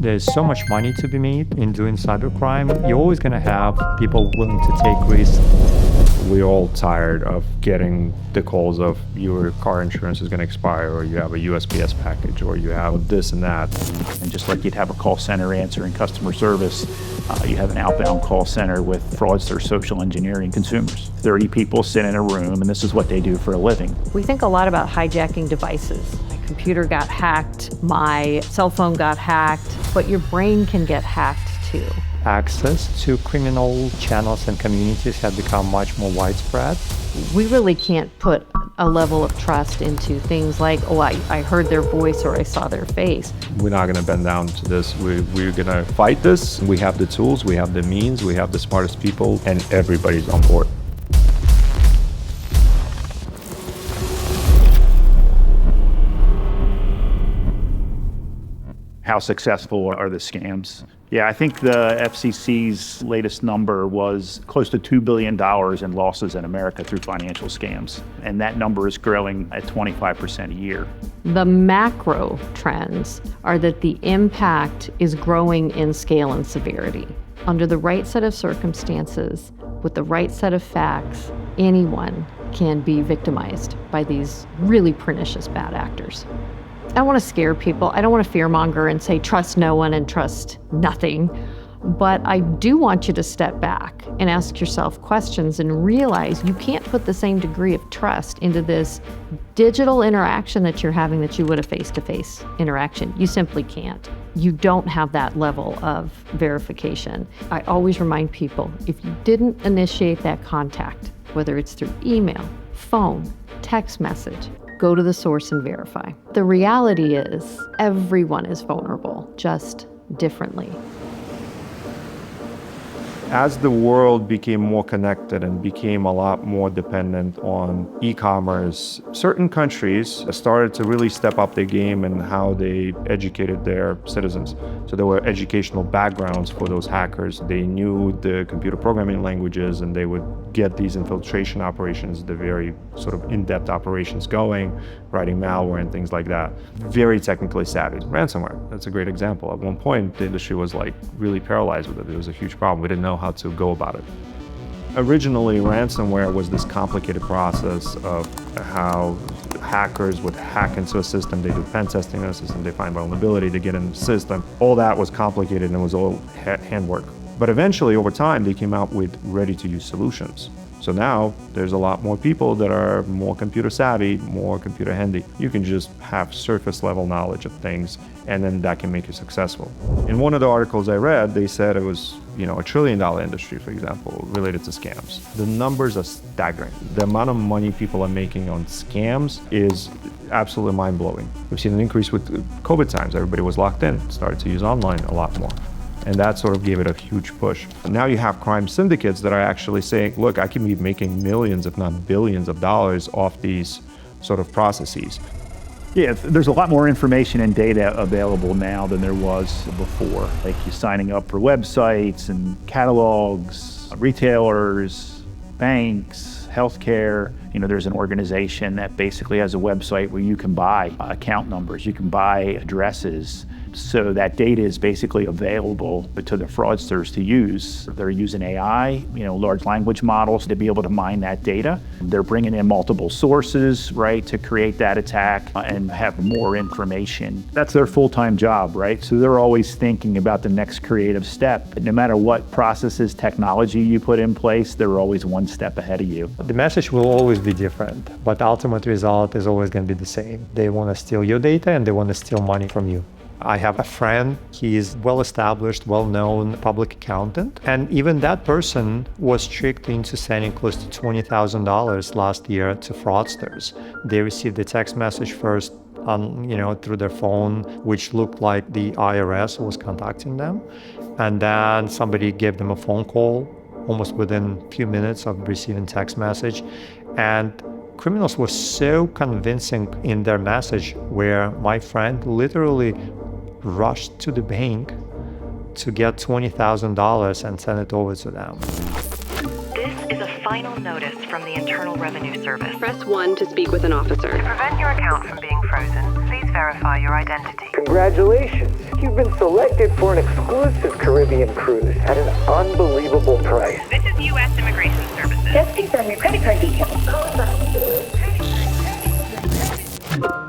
There's so much money to be made in doing cybercrime. You're always going to have people willing to take risks. We're all tired of getting the calls of your car insurance is going to expire, or you have a USPS package, or you have this and that. And just like you'd have a call center answering customer service, you have an outbound call center with fraudsters, social engineering consumers. 30 people sit in a room, and this is what they do for a living. We think a lot about hijacking devices. My computer got hacked, my cell phone got hacked, but your brain can get hacked too. Access to criminal channels and communities had become much more widespread. We really can't put a level of trust into things like, oh, I heard their voice or I saw their face. We're not going to bend down to this. We're going to fight this. We have the tools, we have the means, we have the smartest people, and everybody's on board. How successful are the scams? Yeah, I think the FCC's latest number was close to $2 billion in losses in America through financial scams. And that number is growing at 25% a year. The macro trends are that the impact is growing in scale and severity. Under the right set of circumstances, with the right set of facts, anyone can be victimized by these really pernicious bad actors. I don't want to scare people. I don't want to fearmonger and say trust no one and trust nothing. But I do want you to step back and ask yourself questions and realize you can't put the same degree of trust into this digital interaction that you're having that you would a face-to-face interaction. You simply can't. You don't have that level of verification. I always remind people, if you didn't initiate that contact, whether it's through email, phone, text message, go to the source and verify. The reality is everyone is vulnerable, just differently. As the world became more connected and became a lot more dependent on e-commerce, certain countries started to really step up their game in how they educated their citizens. So there were educational backgrounds for those hackers. They knew the computer programming languages, and they would get these infiltration operations, the very sort of in-depth operations going, writing malware and things like that. Very technically savvy. Ransomware, that's a great example. At one point, the industry was like really paralyzed with it. It was a huge problem. We didn't know how to go about it. Originally, ransomware was this complicated process of how hackers would hack into a system, they do pen testing in a system, they find vulnerability to get in the system. All that was complicated and it was all handwork. But eventually, over time, they came out with ready-to-use solutions. So now there's a lot more people that are more computer savvy, more computer handy. You can just have surface level knowledge of things, and then that can make you successful. In one of the articles I read, they said it was, $1 trillion industry, for example, related to scams. The numbers are staggering. The amount of money people are making on scams is absolutely mind-blowing. We've seen an increase with COVID times. Everybody was locked in, started to use online a lot more. And that sort of gave it a huge push. Now you have crime syndicates that are actually saying, look, I can be making millions, if not billions of dollars off these sort of processes. Yeah, there's a lot more information and data available now than there was before. Like you signing up for websites and catalogs, retailers, banks, healthcare. There's an organization that basically has a website where you can buy account numbers, you can buy addresses. So that data is basically available to the fraudsters to use. They're using AI, large language models to be able to mine that data. They're bringing in multiple sources, right, to create that attack and have more information. That's their full-time job, right? So they're always thinking about the next creative step. No matter what processes, technology you put in place, they're always one step ahead of you. The message will always be different, but the ultimate result is always going to be the same. They want to steal your data and they want to steal money from you. I have a friend, he is well-established, well-known public accountant, and even that person was tricked into sending close to $20,000 last year to fraudsters. They received a text message first through their phone, which looked like the IRS was contacting them, and then somebody gave them a phone call almost within a few minutes of receiving text message, and criminals were so convincing in their message where my friend literally rushed to the bank to get $20,000 and send it over to them. This is a final notice from the Internal Revenue Service. Press 1 to speak with an officer. To prevent your account from being frozen, please verify your identity. Congratulations! You've been selected for an exclusive Caribbean cruise at an unbelievable price. This is U.S. Immigration Services. Just confirm your credit card details.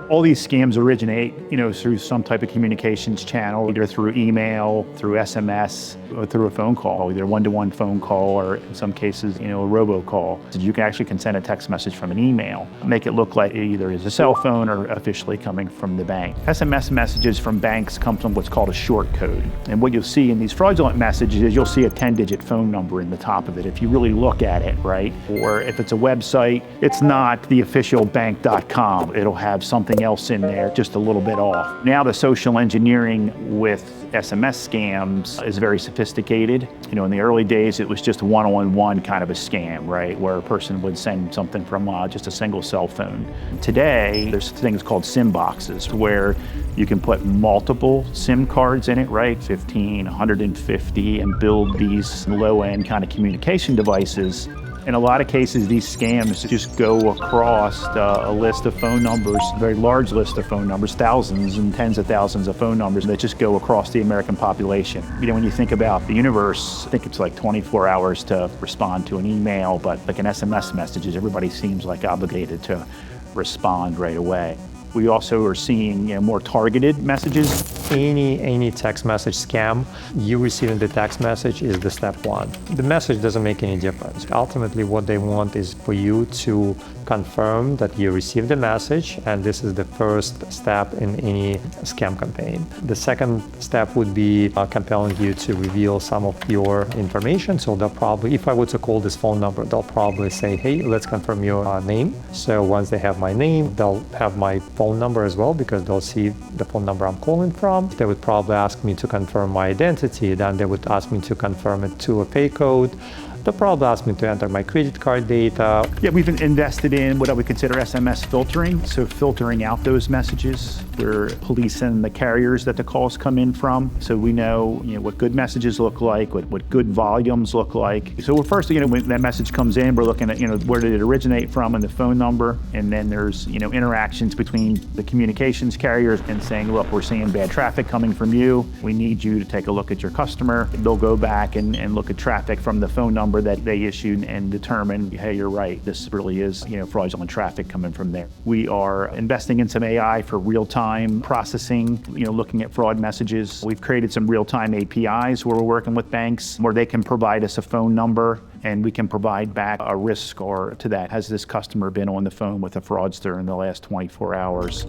All these scams originate, through some type of communications channel, either through email, through SMS, or through a phone call, either one-to-one phone call, or in some cases, a robocall. So you can actually send a text message from an email, make it look like it either is a cell phone or officially coming from the bank. SMS messages from banks come from what's called a short code. And what you'll see in these fraudulent messages is you'll see a 10-digit phone number in the top of it if you really look at it, right? Or if it's a website, it's not the official bank.com. It'll have something else in there, just a little bit off. Now the social engineering with SMS scams is very sophisticated. In the early days, it was just one-on-one kind of a scam, right? Where a person would send something from just a single cell phone. Today, there's things called SIM boxes where you can put multiple SIM cards in it, right? 15, 150, and build these low-end kind of communication devices. In a lot of cases, these scams just go across a list of phone numbers, a very large list of phone numbers, thousands and tens of thousands of phone numbers that just go across the American population. When you think about the universe, I think it's like 24 hours to respond to an email, but like an SMS messages, everybody seems like obligated to respond right away. We also are seeing more targeted messages. Any text message scam, you receiving the text message is the step one. The message doesn't make any difference. Ultimately, what they want is for you to confirm that you received the message, and this is the first step in any scam campaign. The second step would be compelling you to reveal some of your information. So they'll probably, if I were to call this phone number, they'll probably say, hey, let's confirm your name. So once they have my name, they'll have my phone number as well, because they'll see the phone number I'm calling from. They would probably ask me to confirm my identity. Then they would ask me to confirm it to a pay code. They'll probably ask me to enter my credit card data. Yeah, we've invested in what I would consider SMS filtering. So filtering out those messages. We're policing the carriers that the calls come in from. So we know, what good messages look like, what good volumes look like. So we're first, when that message comes in, we're looking at, where did it originate from and the phone number. And then there's, interactions between the communications carriers and saying, look, we're seeing bad traffic coming from you. We need you to take a look at your customer. They'll go back and look at traffic from the phone number that they issued and determine, hey, you're right, this really is, fraudulent traffic coming from there. We are investing in some AI for real-time processing, looking at fraud messages. We've created some real-time APIs where we're working with banks where they can provide us a phone number and we can provide back a risk score to that. Has this customer been on the phone with a fraudster in the last 24 hours?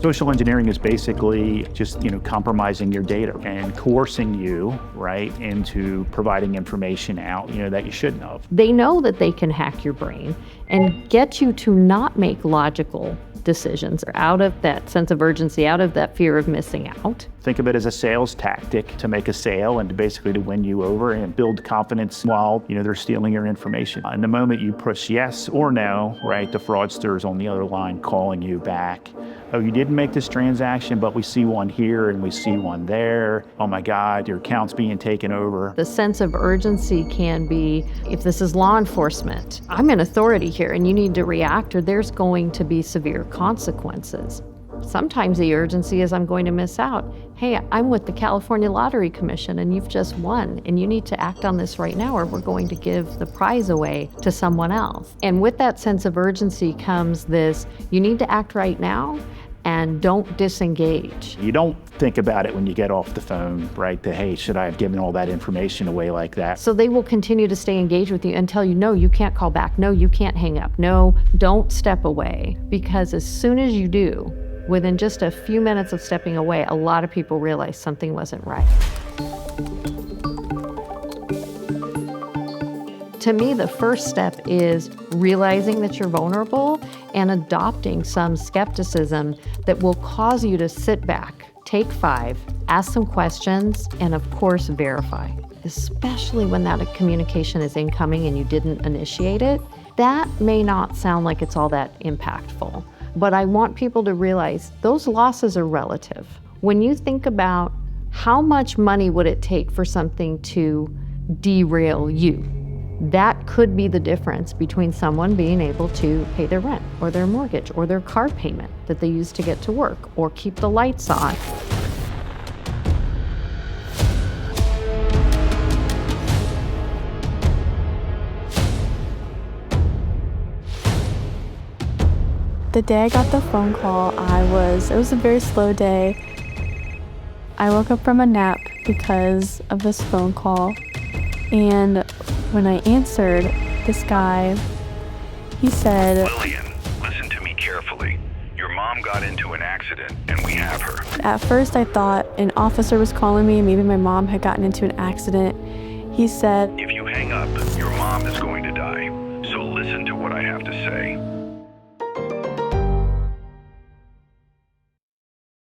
Social engineering is basically just, compromising your data and coercing you, right, into providing information out, that you shouldn't have. They know that they can hack your brain and get you to not make logical decisions out of that sense of urgency, out of that fear of missing out. Think of it as a sales tactic to make a sale and basically to win you over and build confidence while, they're stealing your information. And the moment you push yes or no, right, the fraudster is on the other line calling you back. Oh, you didn't make this transaction, but we see one here and we see one there. Oh my God, your account's being taken over. The sense of urgency can be, if this is law enforcement, I'm in authority here and you need to react or there's going to be severe consequences. Sometimes the urgency is I'm going to miss out. Hey, I'm with the California Lottery Commission and you've just won and you need to act on this right now or we're going to give the prize away to someone else. And with that sense of urgency comes this, you need to act right now and don't disengage. You don't think about it when you get off the phone, right? That, hey, should I have given all that information away like that? So they will continue to stay engaged with you and tell you, no, you can't call back. No, you can't hang up. No, don't step away. Because as soon as you do, within just a few minutes of stepping away, a lot of people realize something wasn't right. To me, the first step is realizing that you're vulnerable and adopting some skepticism that will cause you to sit back, take 5, ask some questions, and of course, verify. Especially when that communication is incoming and you didn't initiate it, that may not sound like it's all that impactful. But I want people to realize those losses are relative. When you think about how much money would it take for something to derail you, That could be the difference between someone being able to pay their rent or their mortgage or their car payment that they use to get to work or keep the lights on. The day I got the phone call, it was a very slow day. I woke up from a nap because of this phone call. And when I answered, this guy, he said, Lillian, listen to me carefully. Your mom got into an accident and we have her. At first I thought an officer was calling me, maybe my mom had gotten into an accident. He said, If you hang up, your mom is going to die. So listen to what I have to say.